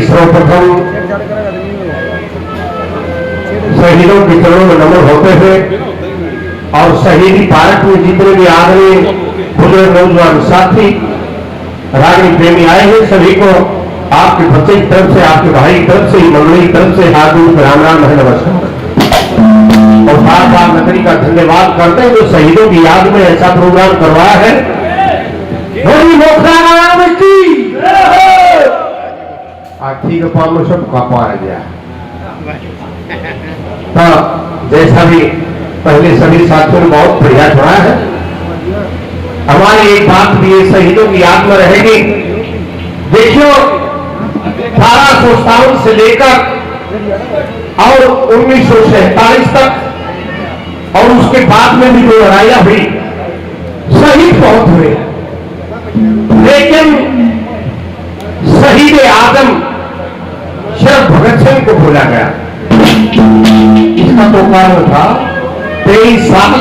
सर्वप्रथम शहीदों के चरणों में नमन होते हुए और शहीदी पार्क में जितने भी आदमी बुजुर्ग नौजवान साथी रागनी प्रेमी आए हैं सभी को आपके बच्चे की तरफ से, आपके भाई की तरफ से, मंडली की तरफ से हाथ जोड़ राम राम है, नमस्कार। और बार बार नगरी का धन्यवाद करते हैं जो शहीदों की याद में ऐसा प्रोग्राम करवाया है। ठीक है, सब कापा गया तो जैसा भी पहले सभी साथियों ने बहुत बढ़िया छोड़ा है। हमारी एक बात भी है शहीदों की याद में रहेगी। देखियो 1857 से लेकर और 1947 तक और उसके बाद में भी जो लड़ाइयां हुई, शहीद बहुत हुए, लेकिन शहीद आदम सिर्फ भगत सिंह को भूला गया। इसका तो कारण था 23 साल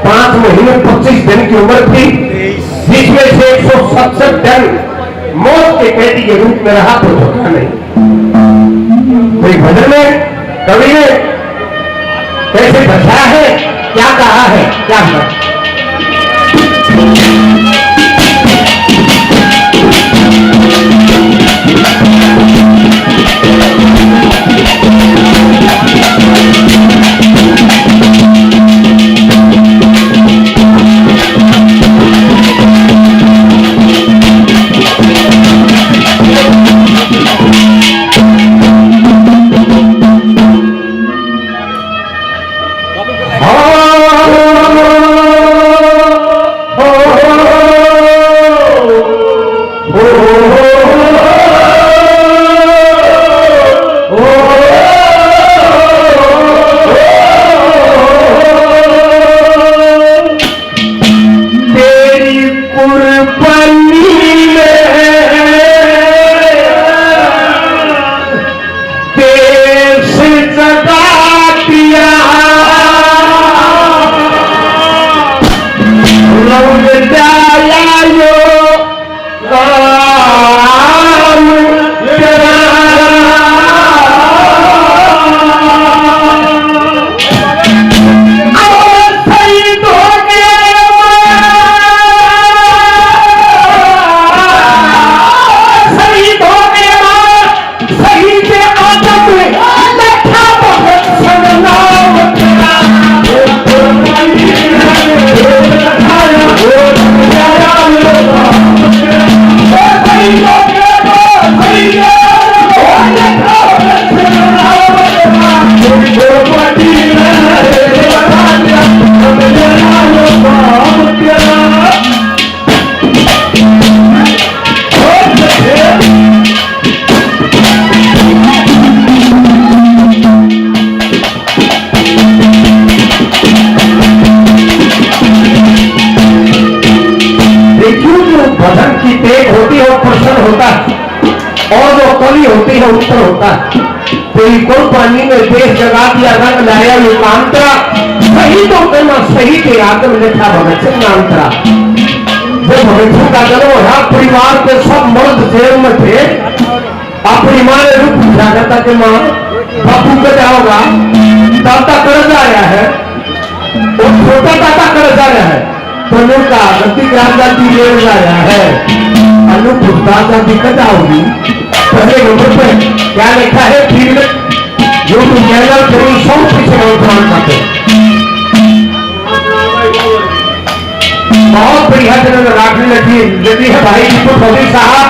5 महीने 25 दिन की उम्र थी, जिसमें से 167 दिन मौत के कैदी के रूप में रहा तो झुका नहीं। तो भजन में कवि ने कैसे दर्शाया है, क्या कहा है, क्या है? होती है उत्तर होता है। बिल्कुल पानी में देश जगा दिया, रंग लाया युगांतरा, सही तो करना सही के आगम लिखा भगत सिंह नामतरा। जब भगत सिंह का जन्म हुआ, परिवार के सब मर्द जेल में थे। अपनी माँ ने रूप पूछा जाता कि माँ बापू का क्या होगा? दादा कर्ज आया है, और छोटा दादा कर्ज आया है, तो का गलती ग्राम जाति ले आया है। अनु पुस्ता जाति कदा होगी पहले नंबर पे क्या लिखा है? फील्ड यूट्यूब चैनल पर सब पीछे करते बहुत बढ़िया जगह राखने लगी है भाई जी को फौजी साहब,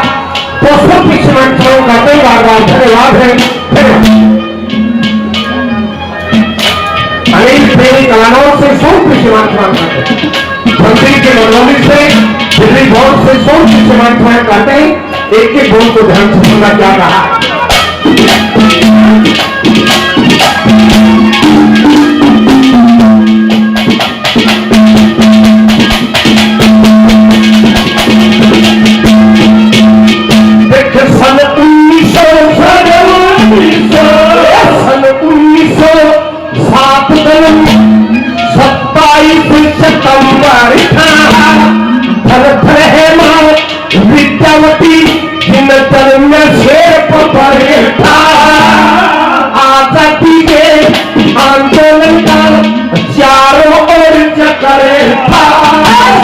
तो सब पीछे करते बार बार धन्यवाद है। अनिल प्रेमी कलानौर से सब पीछे करते, मंत्री के मनोमी से, दिल्ली बोर्ड से सब पीछे करते हैं। एक के बोल को ध्यान से सुनना क्या कहा। देख सन 1907 27 सितंबर विद्यावती जिन जन्म शेर पर था, आजादी के आंदोलन का चारों ओर चक्कर था।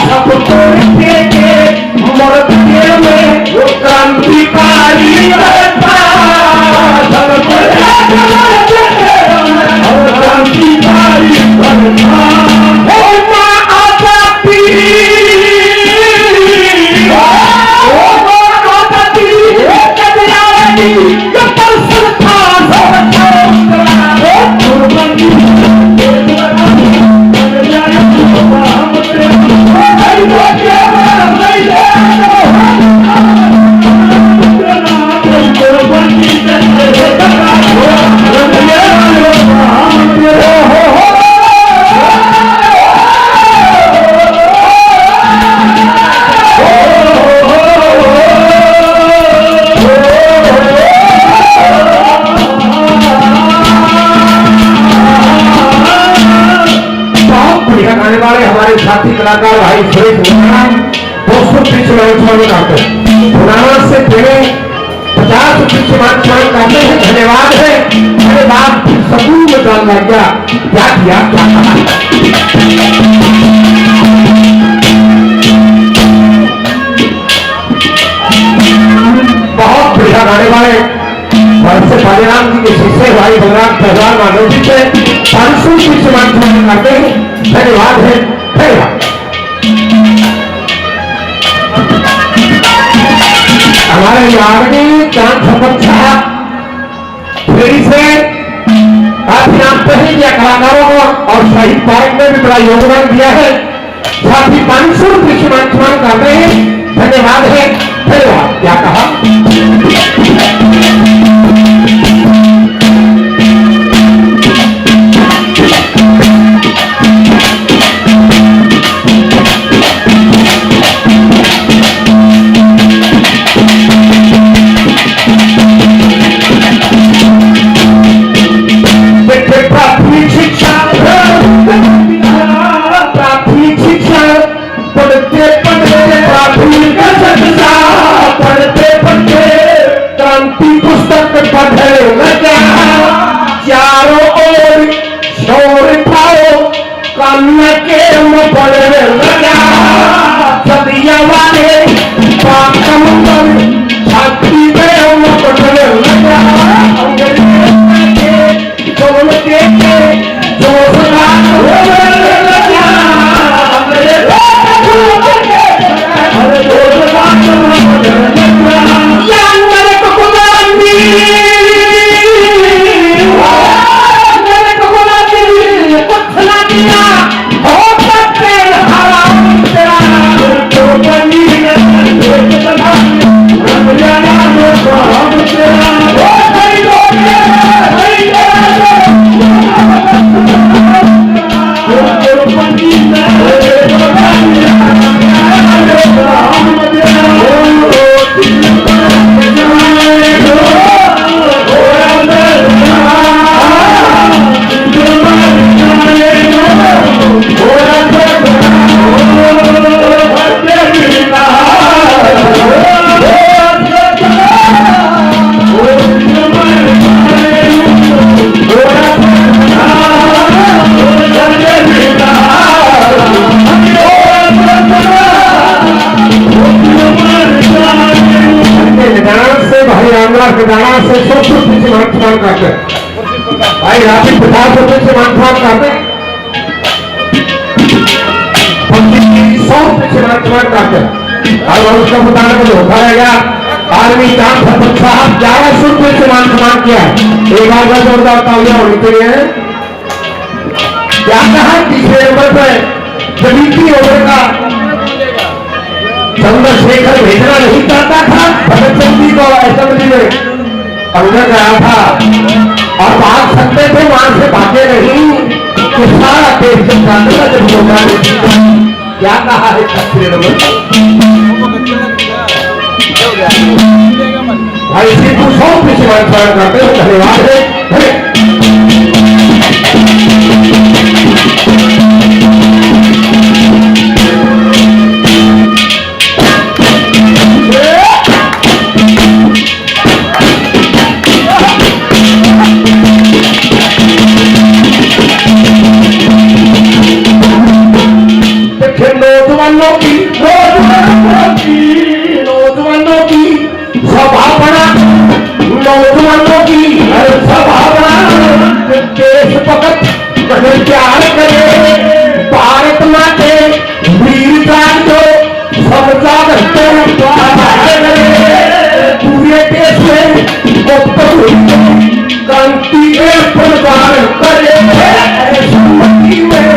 सबको देखे मोर्चे में क्रांतिकारी था, क्रांतिकारी साथी कलाकार भाई सुरेश 230 करते से पहले 50 करते हैं। धन्यवाद है। धन्यवाद लग गया। क्या किया, क्या कहा? बहुत बढ़िया गाने वाले से बलराम जी के शिष्य भाई बलराम पहलवान माधव जी से 500 की समान करते हैं। धन्यवाद है, धन्यवाद। हमारे यादगी चांद शपथ साहब फिर से काफी नाम पहले दिया कलाकारों को और शहीद पार्क में भी बड़ा योगदान दिया है। साथ ही 500 रुपये समान करते हैं। धन्यवाद है, धन्यवाद। क्या कहा? चारों ओर शोर उठाओ, कान्या के पड़े लगा सदिया वाले छाती में पड़े लगा से 100 रुपये से मान करते भाई, राशि 50 रुपये से मान करते 100 रुपये से मान करते और उसका बताने में धोखा रह गया। आर्मी चांद शपथ साहब 1100 रुपये से मान किया। एक बार का जोरदार तालियां होनी चाहिए। क्या कहा? तीसरे नंबर पर जमीती ओवर का चंद्रशेखर भेजना नहीं चाहता था भगत सिंह जी को असेंबली में अंदर गया था और भाग सकते थे, वहां से भागे नहीं कि सारा देश जब होगा। क्या कहा है तीसरे नंबर भाई? इसी को 100 रुपये से करते हैं। धन्यवाद है। नौजवानों की सभावना, नौजवानों की सभावना देश भगत प्यार करे, भारत माँ के वीर जो समझा करते पूरे देश में क्रांति के प्रचार करे। सम्मति में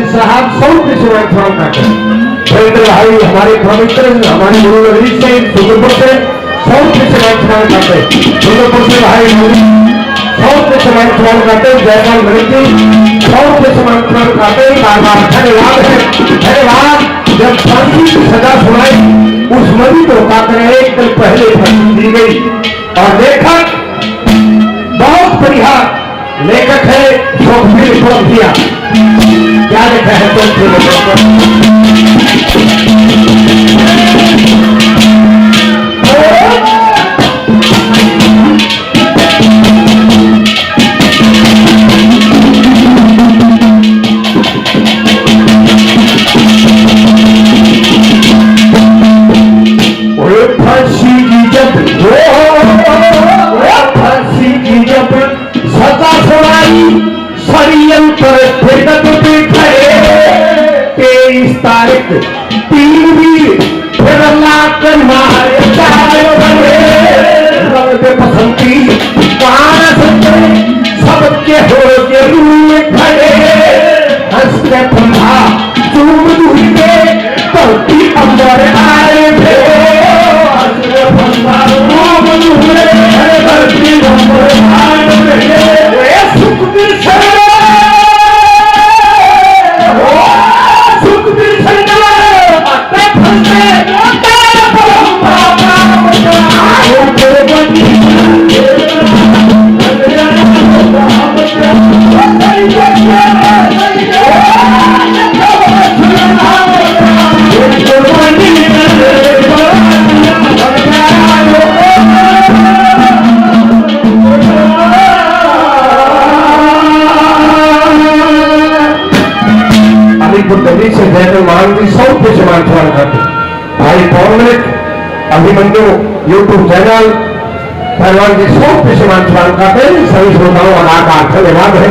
साहब सौंप भाई हमारे पवित्र हमारे गुरु रवीश से सुंदरपुर से सौंप करते सुंदरपुर से भाई सौंप करते जयपाल मृत्यु सौंप करते धन्यवाद है धन्यवाद। जब फांसी की सजा सुनाई उस मरी को पाकर एक दिन पहले फांसी दी गई और लेखक बहुत बढ़िया लेखक है सुखबीर किया क्या लिखा है फांसी की जब सजा सुनाई षड्यंत्र तेईस तारीख 3 वीर फिर लाकर मारे बसंती सबके हो के रूप खड़े हंसते पंधा चूम दूंगे धरती अंदर आए थे हंसते पंधा चूम दूंगे धरती अंदर आए थे सुखबीर से जयकर मान की सौंप करते भाई पौर्णिक अभिमन्यु यूट्यूब चैनल पहलवान की सौंप करते सभी श्रोताओं और आकार धन्यवाद है।